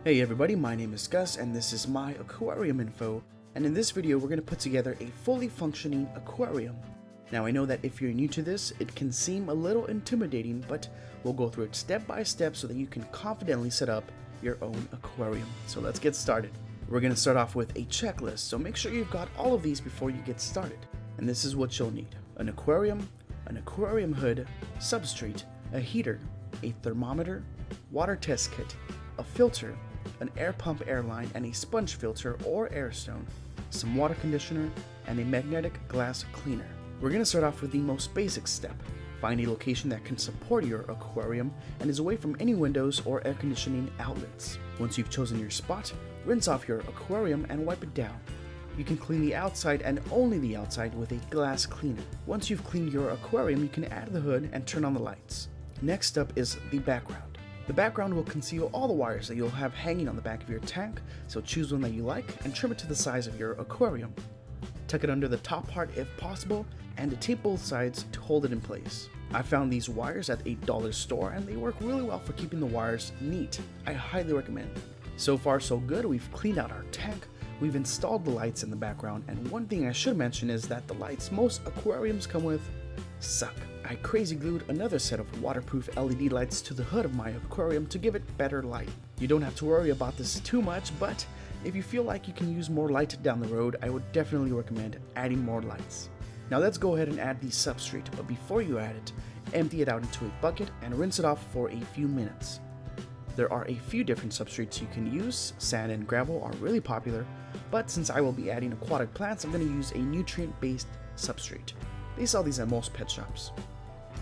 Hey everybody, my name is Gus and this is my aquarium info, and in this video we're going to put together a fully functioning aquarium. Now I know that if you're new to this, it can seem a little intimidating, but we'll go through it step by step so that you can confidently set up your own aquarium. So let's get started. We're going to start off with a checklist, so make sure you've got all of these before you get started. And this is what you'll need: an aquarium hood, substrate, a heater, a thermometer, water test kit, a filter, an air pump air line and a sponge filter or air stone, some water conditioner, and a magnetic glass cleaner. We're going to start off with the most basic step. Find a location that can support your aquarium and is away from any windows or air conditioning outlets. Once you've chosen your spot, rinse off your aquarium and wipe it down. You can clean the outside and only the outside with a glass cleaner. Once you've cleaned your aquarium, you can add the hood and turn on the lights. Next up is the background. The background will conceal all the wires that you'll have hanging on the back of your tank, so choose one that you like and trim it to the size of your aquarium. Tuck it under the top part if possible, and tape both sides to hold it in place. I found these wires at a dollar store and they work really well for keeping the wires neat. I highly recommend them. So far so good. We've cleaned out our tank, we've installed the lights in the background, and one thing I should mention is that the lights most aquariums come with suck. I crazy glued another set of waterproof LED lights to the hood of my aquarium to give it better light. You don't have to worry about this too much, but if you feel like you can use more light down the road, I would definitely recommend adding more lights. Now let's go ahead and add the substrate, but before you add it, empty it out into a bucket and rinse it off for a few minutes. There are a few different substrates you can use. Sand and gravel are really popular, but since I will be adding aquatic plants, I'm going to use a nutrient-based substrate. They sell these at most pet shops.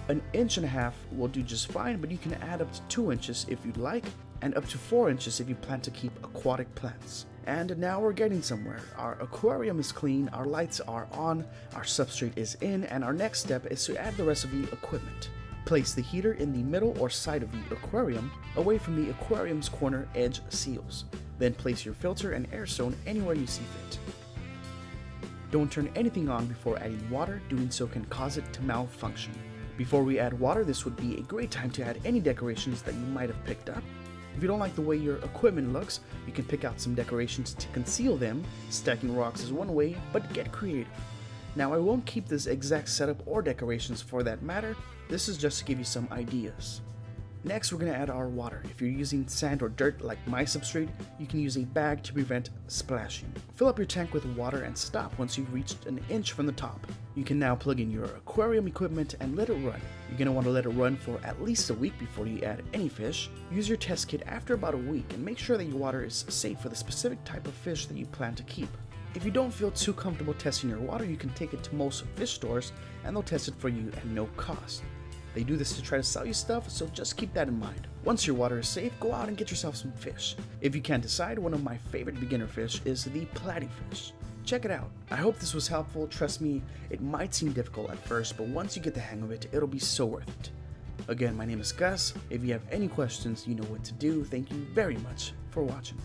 An inch and a half will do just fine, but you can add up to 2 inches if you'd like, and up to 4 inches if you plan to keep aquatic plants. And now we're getting somewhere. Our aquarium is clean, our lights are on, our substrate is in, and our next step is to add the rest of the equipment. Place the heater in the middle or side of the aquarium, away from the aquarium's corner edge seals. Then place your filter and air stone anywhere you see fit. Don't turn anything on before adding water, doing so can cause it to malfunction. Before we add water, this would be a great time to add any decorations that you might have picked up. If you don't like the way your equipment looks, you can pick out some decorations to conceal them. Stacking rocks is one way, but get creative. Now I won't keep this exact setup or decorations for that matter, this is just to give you some ideas. Next we're going to add our water. If you're using sand or dirt like my substrate, you can use a bag to prevent splashing. Fill up your tank with water and stop once you've reached an inch from the top. You can now plug in your aquarium equipment and let it run. You're going to want to let it run for at least a week before you add any fish. Use your test kit after about a week and make sure that your water is safe for the specific type of fish that you plan to keep. If you don't feel too comfortable testing your water, you can take it to most fish stores and they'll test it for you at no cost. They do this to try to sell you stuff, so just keep that in mind. Once your water is safe, go out and get yourself some fish. If you can't decide, one of my favorite beginner fish is the Platy Fish. Check it out. I hope this was helpful. Trust me, it might seem difficult at first, but once you get the hang of it, it'll be so worth it. Again, my name is Gus. If you have any questions, you know what to do. Thank you very much for watching.